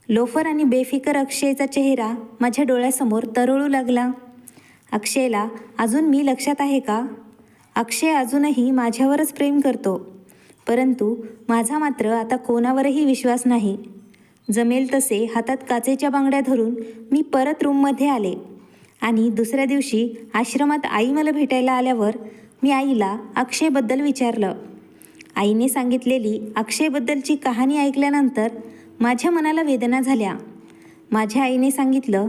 लोफर आणि बेफिकर अक्षयचा चेहरा माझ्या डोळ्यासमोर तरळू लागला. अक्षयला अजून मी लक्षात आहे का? अक्षय अजूनही माझ्यावरच प्रेम करतो, परंतु माझा मात्र आता कोणावरही विश्वास नाही. जमेल तसे हातात काचेच्या बांगड्या धरून मी परत रूममध्ये आले आणि दुसऱ्या दिवशी आश्रमात आई मला भेटायला आल्यावर मी आईला अक्षयबद्दल विचारलं. आईने सांगितलेली अक्षयबद्दलची कहाणी ऐकल्यानंतर माझ्या मनाला वेदना झाल्या. माझ्या आईने सांगितलं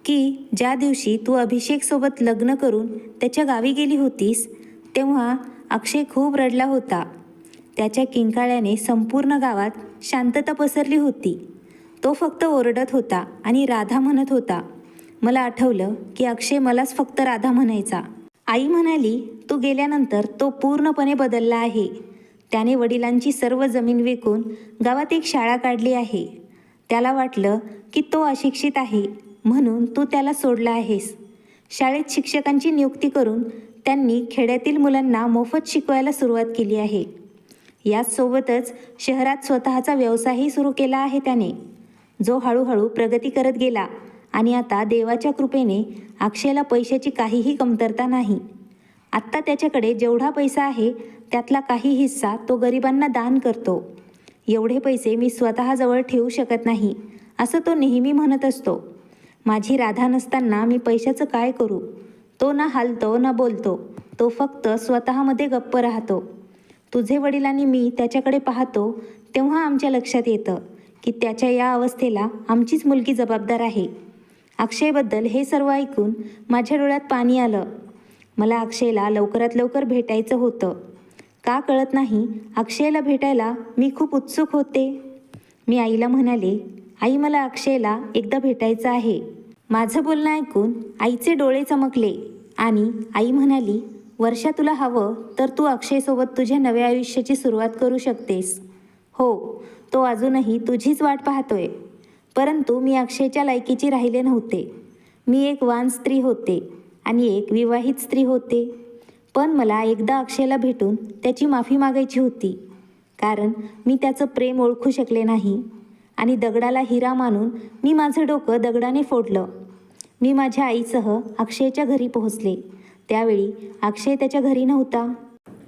की ज्या दिवशी तू अभिषेकसोबत लग्न करून त्याच्या गावी गेली होतीस, तेव्हा अक्षय खूप रडला होता. त्याच्या किंकाळ्याने संपूर्ण गावात शांतता पसरली होती. तो फक्त ओरडत होता आणि राधा म्हणत होता. मला आठवलं की अक्षय मलाच फक्त राधा म्हणायचा. आई म्हणाली, तू गेल्यानंतर तो पूर्णपणे बदलला आहे. त्याने वडिलांची सर्व जमीन विकून गावात एक शाळा काढली आहे. त्याला वाटलं की तो अशिक्षित आहे, म्हणून तू त्याला सोडला आहेस. शाळेत शिक्षकांची नियुक्ती करून त्यांनी खेड्यातील मुलांना मोफत शिकवायला सुरुवात केली आहे. याचसोबतच शहरात स्वतःचा व्यवसायही सुरू केला आहे त्याने, जो हळूहळू प्रगती करत गेला आणि आता देवाच्या कृपेने अक्षयला पैशाची काहीही कमतरता नाही. आत्ता त्याच्याकडे जेवढा पैसा आहे त्यातला काही हिस्सा तो गरिबांना दान करतो. एवढे पैसे मी स्वतःजवळ ठेवू शकत नाही, असं तो नेहमी म्हणत असतो. माझी राधा नसताना मी पैशाचं काय करू? तो ना हालतो ना बोलतो, तो फक्त स्वतःमध्ये गप्प राहतो. तुझे वडील आणि मी त्याच्याकडे पाहतो तेव्हा आमच्या लक्षात येतं की त्याच्या या अवस्थेला आमचीच मुलगी जबाबदार आहे. अक्षयबद्दल हे सर्व ऐकून माझ्या डोळ्यात पाणी आलं. मला अक्षयला लवकरात लवकर भेटायचं होतं. का कळत नाही, अक्षयला भेटायला मी खूप उत्सुक होते. मी आईला म्हणाले, आई मला अक्षयला एकदा भेटायचं आहे. माझं बोलणं ऐकून आईचे डोळे चमकले आणि आई म्हणाली, वर्षा, तुला हवं तर तू अक्षयसोबत तुझ्या नव्या आयुष्याची सुरुवात करू शकतेस. हो, तो अजूनही तुझीच वाट पाहतोय. परंतु मी अक्षयच्या लायकीची राहिले नव्हते. मी एक वान स्त्री होते आणि एक विवाहित स्त्री होते. पण मला एकदा अक्षयला भेटून त्याची माफी मागायची होती, कारण मी त्याचं प्रेम ओळखू शकले नाही. आणि दगडाला हिरा मानून मी माझं डोकं दगडाने फोडलं. मी माझ्या आईसह अक्षयच्या घरी पोहोचले. त्यावेळी अक्षय त्याच्या घरी नव्हता.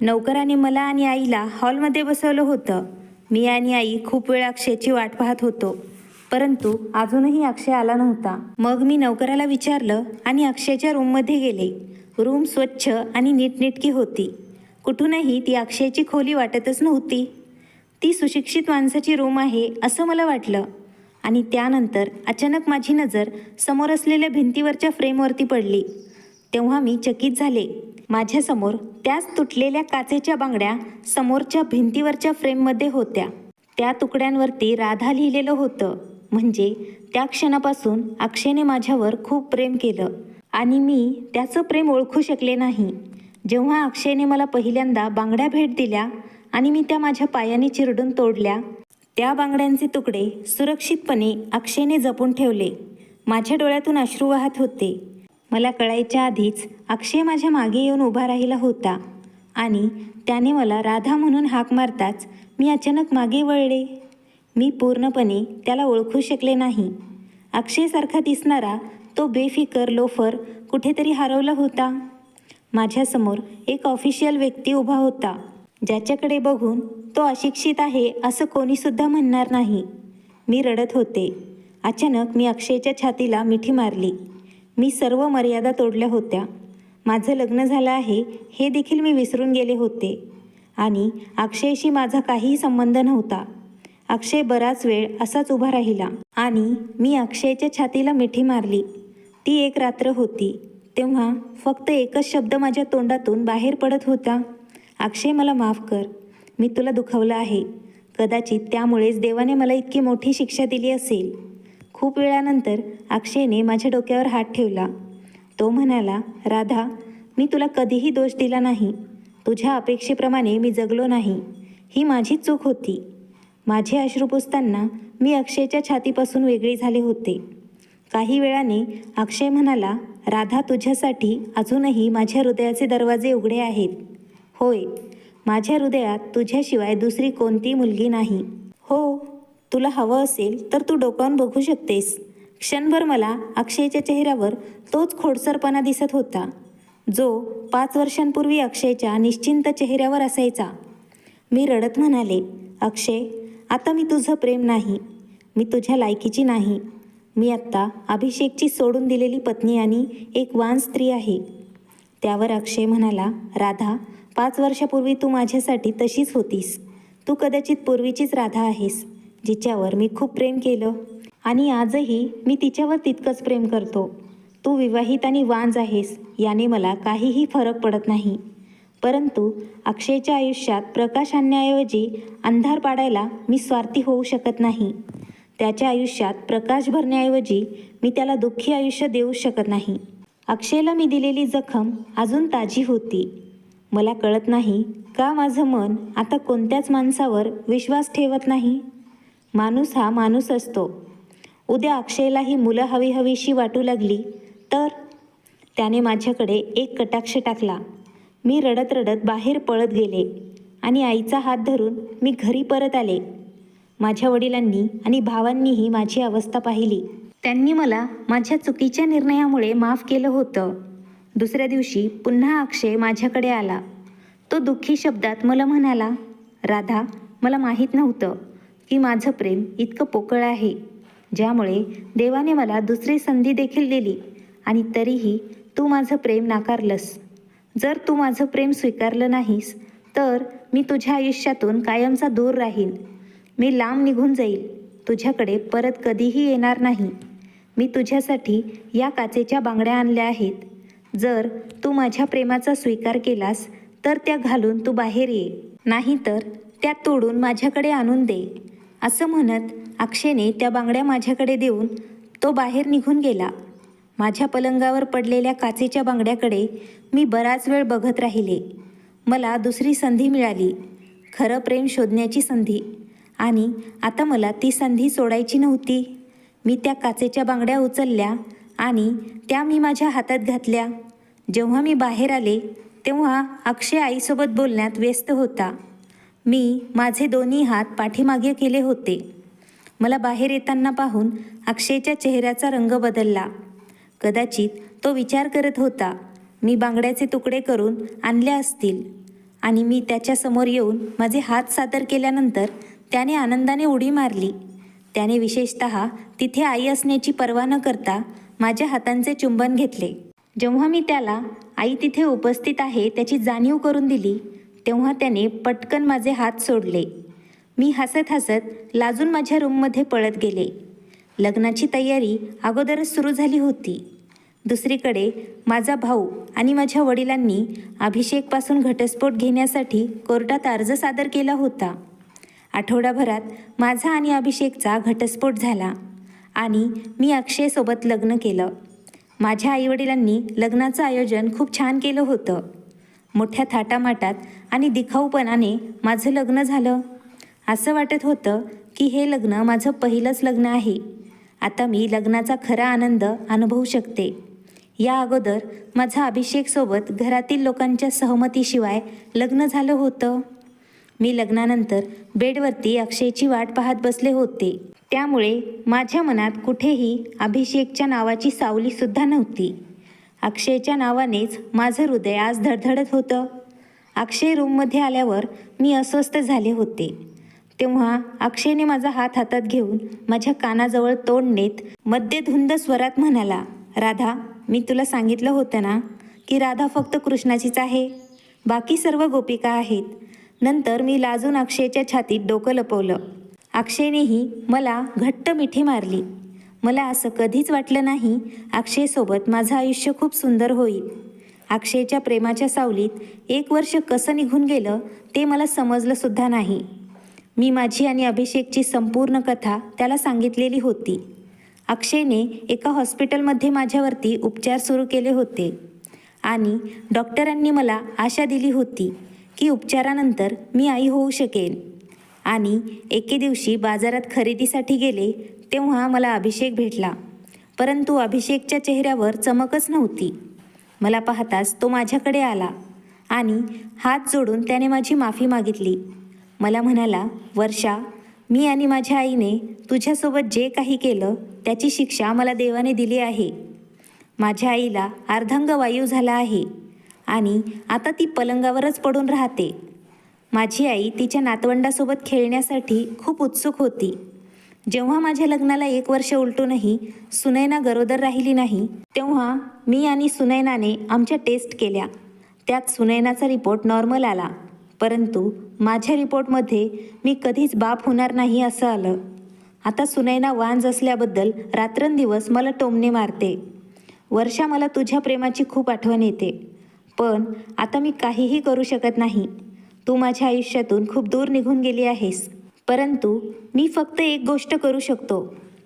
नौकराने मला आणि आईला हॉलमध्ये बसवलं होतं. मी आणि आई खूप वेळ अक्षयची वाट पाहत होतो, परंतु अजूनही अक्षय आला नव्हता. मग मी नौकराला विचारलं आणि अक्षयच्या रूममध्ये गेले. रूम स्वच्छ आणि नीटनेटकी होती. कुठूनही ती अक्षयची खोली वाटतच नव्हती. ती सुशिक्षित माणसाची रूम आहे असं मला वाटलं. आणि त्यानंतर अचानक माझी नजर समोर असलेल्या भिंतीवरच्या फ्रेमवरती पडली. तेव्हा मी चकित झाले. माझ्यासमोर त्याच तुटलेल्या काचेच्या बांगड्या समोरच्या भिंतीवरच्या फ्रेममध्ये होत्या. त्या तुकड्यांवरती राधा लिहिलेलं होतं. म्हणजे त्या क्षणापासून अक्षयने माझ्यावर खूप प्रेम केलं आणि मी त्याचं प्रेम ओळखू शकले नाही. जेव्हा अक्षयने मला पहिल्यांदा बांगड्या भेट दिल्या आणि मी त्या माझ्या पायाने चिरडून तोडल्या, त्या बांगड्यांचे तुकडे सुरक्षितपणे अक्षयने जपून ठेवले. माझ्या डोळ्यातून अश्रू वाहत होते. मला कळायच्या आधीच अक्षय माझ्या मागे येऊन उभा राहिला होता आणि त्याने मला राधा म्हणून हाक मारताच मी अचानक मागे वळले. मी पूर्णपणे त्याला ओळखू शकले नाही. अक्षयसारखा दिसणारा तो बेफिकर लोफर कुठेतरी हरवला होता. माझ्यासमोर एक ऑफिशियल व्यक्ती उभा होता, ज्याच्याकडे बघून तो अशिक्षित आहे असं कोणीसुद्धा म्हणणार नाही. मी रडत होते. अचानक मी अक्षयच्या छातीला मिठी मारली. मी सर्व मर्यादा तोडल्या होत्या. माझं लग्न झालं आहे हे देखील मी विसरून गेले होते आणि अक्षयशी माझा काहीही संबंध नव्हता. अक्षय बराच वेळ असाच उभा राहिला आणि मी अक्षयच्या छातीला मिठी मारली. ती एक रात्र होती. तेव्हा फक्त एकच शब्द माझ्या तोंडातून बाहेर पडत होता, अक्षय मला माफ कर. मी तुला दुखावलं आहे. कदाचित त्यामुळेच देवाने मला इतकी मोठी शिक्षा दिली असेल. खूप वेळानंतर अक्षयने माझ्या डोक्यावर हात ठेवला. तो म्हणाला, राधा, मी तुला कधीही दोष दिला नाही. तुझ्या अपेक्षेप्रमाणे मी जगलो नाही. ही माझी चूक होती. माझे अश्रू पुसताना मी अक्षयच्या छातीपासून वेगळी झाले होते. काही वेळाने अक्षय म्हणाला, राधा, तुझ्यासाठी अजूनही माझ्या हृदयाचे दरवाजे उघडे आहेत. होय, माझ्या हृदयात तुझ्याशिवाय दुसरी कोणती मुलगी नाही. हो, तुला हवं असेल तर तू डोकावून बघू शकतेस. क्षणभर मला अक्षयच्या चेहऱ्यावर तोच खोडसरपणा दिसत होता, जो 5 वर्षांपूर्वी अक्षयच्या निश्चिंत चेहऱ्यावर असायचा. मी रडत म्हणाले, अक्षय, आता मी तुझं प्रेम नाही. मी तुझ्या लायकीची नाही. मी आत्ता अभिषेकची सोडून दिलेली पत्नी आणि एक वान स्त्री आहे. त्यावर अक्षय म्हणाला, राधा, 5 वर्षापूर्वी तू माझ्यासाठी तशीच होतीस. तू कदाचित पूर्वीचीच राधा आहेस, जिच्यावर मी खूप प्रेम केलं आणि आजही मी तिच्यावर तितकंच प्रेम करतो. तू विवाहित आणि वांज आहेस, याने मला काहीही फरक पडत नाही. परंतु अक्षयच्या आयुष्यात प्रकाश आणण्याऐवजी अंधार पाडायला मी स्वार्थी होऊ शकत नाही. त्याच्या आयुष्यात प्रकाश भरण्याऐवजी मी त्याला दुःखी आयुष्य देऊ शकत नाही. अक्षयला मी दिलेली जखम अजून ताजी होती. मला कळत नाही का माझं मन आता कोणत्याच माणसावर विश्वास ठेवत नाही. माणूस हा माणूस असतो. उद्या अक्षयला ही मुलं हवीशी वाटू लागली तर? त्याने माझ्याकडे एक कटाक्ष टाकला. मी रडत रडत बाहेर पळत गेले आणि आईचा हात धरून मी घरी परत आले. माझ्या वडिलांनी आणि भावांनीही माझी अवस्था पाहिली. त्यांनी मला माझ्या चुकीच्या निर्णयामुळे माफ केलं होतं. दुसऱ्या दिवशी पुन्हा अक्षय माझ्याकडे आला. तो दुःखी शब्दात मला म्हणाला, राधा, मला माहीत नव्हतं की माझं प्रेम इतकं पोकळ आहे, ज्यामुळे देवाने मला दुसरी संधी देखील दिली आणि तरीही तू माझं प्रेम नाकारलंस. जर तू माझं प्रेम स्वीकारलं नाहीस तर मी तुझ्या आयुष्यातून कायमचा दूर राहील. मी लांब निघून जाईल. तुझ्याकडे परत कधीही येणार नाही. मी तुझ्यासाठी या काचेच्या बांगड्या आणल्या आहेत. जर तू माझ्या प्रेमाचा स्वीकार केलास तर त्या घालून तू बाहेर ये, नाहीतर त्या तोडून माझ्याकडे आणून दे. असं म्हणत अक्षयने त्या बांगड्या माझ्याकडे देऊन तो बाहेर निघून गेला. माझ्या पलंगावर पडलेल्या काचेच्या बांगड्याकडे मी बराच वेळ बघत राहिले. मला दुसरी संधी मिळाली, खरं प्रेम शोधण्याची संधी. आणि आता मला ती संधी सोडायची नव्हती. मी त्या काचेच्या बांगड्या उचलल्या आणि त्या मी माझ्या हातात घातल्या. जेव्हा मी बाहेर आले तेव्हा अक्षय आईसोबत बोलण्यात व्यस्त होता. मी माझे दोन्ही हात पाठीमागे केले होते. मला बाहेर येताना पाहून अक्षयच्या चेहऱ्याचा रंग बदलला. कदाचित तो विचार करत होता, मी बांगड्याचे तुकडे करून आणले असतील आणि मी त्याच्यासमोर येऊन माझे हात सादर केल्यानंतर त्याने आनंदाने उडी मारली. त्याने विशेषतः तिथे आई असण्याची पर्वा न करता माझ्या हातांचे चुंबन घेतले. जेव्हा मी त्याला आई तिथे उपस्थित आहे त्याची जाणीव करून दिली, तेव्हा त्याने पटकन माझे हात सोडले. मी हसत हसत लाजून माझ्या रूममध्ये पळत गेले. लग्नाची तयारी अगोदरच सुरू झाली होती. दुसरीकडे माझा भाऊ आणि माझ्या वडिलांनी अभिषेकपासून घटस्फोट घेण्यासाठी कोर्टात अर्ज सादर केला होता. आठवडाभरात माझा आणि अभिषेकचा घटस्फोट झाला आणि मी अक्षयसोबत लग्न केलं. माझ्या आईवडिलांनी लग्नाचं आयोजन खूप छान केलं होतं. मोठ्या थाटामाटात आणि दिखाऊपणाने माझं लग्न झालं. असं वाटत होतं की हे लग्न माझं पहिलंच लग्न आहे. आता मी लग्नाचा खरा आनंद अनुभवू शकते. या अगोदर माझं अभिषेकसोबत घरातील लोकांच्या सहमतीशिवाय लग्न झालं होतं. मी लग्नानंतर बेडवरती अक्षयची वाट पाहत बसले होते. त्यामुळे माझ्या मनात कुठेही अभिषेकच्या नावाची सावलीसुद्धा नव्हती. अक्षयच्या नावानेच माझं हृदय आज धडधडत होतं. अक्षय रूममध्ये आल्यावर मी अस्वस्थ झाले होते. तेव्हा अक्षयने माझा हात हातात घेऊन माझ्या कानाजवळ तोंड नेत मध्यधुंद स्वरात म्हणाला, राधा, मी तुला सांगितलं होतं ना की राधा फक्त कृष्णाचीच आहे, बाकी सर्व गोपिका आहेत. नंतर मी लाजून अक्षयच्या छातीत डोकं लपवलं. अक्षयनेही मला घट्ट मिठी मारली. मला असं कधीच वाटलं नाही अक्षयसोबत माझं आयुष्य खूप सुंदर होईल. अक्षयच्या प्रेमाच्या सावलीत 1 वर्ष कसं निघून गेलं ते मला समजलं सुद्धा नाही. मी माझी आणि अभिषेकची संपूर्ण कथा त्याला सांगितलेली होती. अक्षयने एका हॉस्पिटलमध्ये माझ्यावरती उपचार सुरू केले होते आणि डॉक्टरांनी मला आशा दिली होती की उपचारानंतर मी आई होऊ शकेन. आणि एके दिवशी बाजारात खरेदीसाठी गेले तेव्हा मला अभिषेक भेटला. परंतु अभिषेकच्या चेहऱ्यावर चमकच नव्हती. मला पाहताच तो माझ्याकडे आला आणि हात जोडून त्याने माझी माफी मागितली. मला म्हणाला, वर्षा, मी आणि माझ्या आईने तुझ्यासोबत जे काही केलं त्याची शिक्षा मला देवाने दिली आहे. माझ्या आईला अर्धांगवायू झाला आहे आणि आता ती पलंगावरच पडून राहते. माझी आई तिच्या नातवंडासोबत खेळण्यासाठी खूप उत्सुक होती. जेव्हा माझ्या लग्नाला 1 वर्ष उलटूनही सुनैना गरोदर राहिली नाही, तेव्हा मी आणि सुनैनाने आमच्या टेस्ट केल्या. त्यात सुनैनाचा रिपोर्ट नॉर्मल आला. परंतु माझ्या रिपोर्टमध्ये मी कधीच बाप होणार नाही असं आलं. आता सुनैना वांज असल्याबद्दल रात्रंदिवस मला टोमणे मारते. वर्षा, मला तुझ्या प्रेमाची खूप आठवण येते, पण आता मी काहीही करू शकत नाही. तू माझ्या आयुष्यातून खूप दूर निघून गेली आहेस. परंतु मी फक्त एक गोष्ट करू शकतो,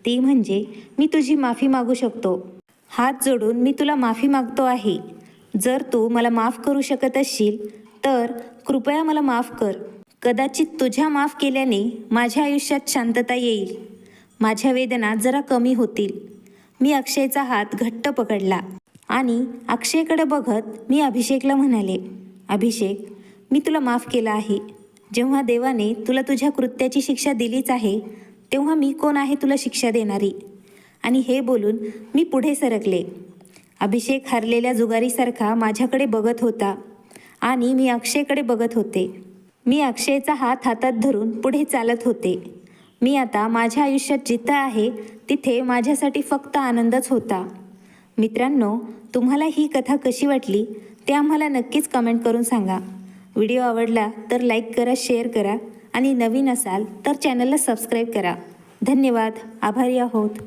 ती म्हणजे मी तुझी माफी मागू शकतो. हात जोडून मी तुला माफी मागतो आहे. जर तू मला माफ करू शकत असशील तर कृपया मला माफ कर. कदाचित तुझ्या माफ केल्याने माझ्या आयुष्यात शांतता येईल. माझ्या वेदना जरा कमी होतील. मी अक्षयचा हात घट्ट पकडला आणि अक्षयकडे बघत मी अभिषेकला म्हणाले, अभिषेक, मी तुला माफ केलं आहे. जेव्हा देवाने तुला तुझ्या कृत्याची शिक्षा दिलीच आहे, तेव्हा मी कोण आहे तुला शिक्षा देणारी. आणि हे बोलून मी पुढे सरकले. अभिषेक हरलेल्या जुगारीसारखा माझ्याकडे बघत होता आणि मी अक्षयकडे बघत होते. मी अक्षयचा हात हातात धरून पुढे चालत होते. मी आता माझ्या आयुष्यात जिथं आहे तिथे माझ्यासाठी फक्त आनंदच होता. मित्रांनो, तुम्हाला ही कथा कशी वाटली ते आम्हाला नक्कीच कमेंट करून सांगा. व्हिडिओ आवडला तर लाईक करा, शेअर करा आणि नवीन असाल तर चॅनलला सबस्क्राईब करा. धन्यवाद. आभारी आहोत.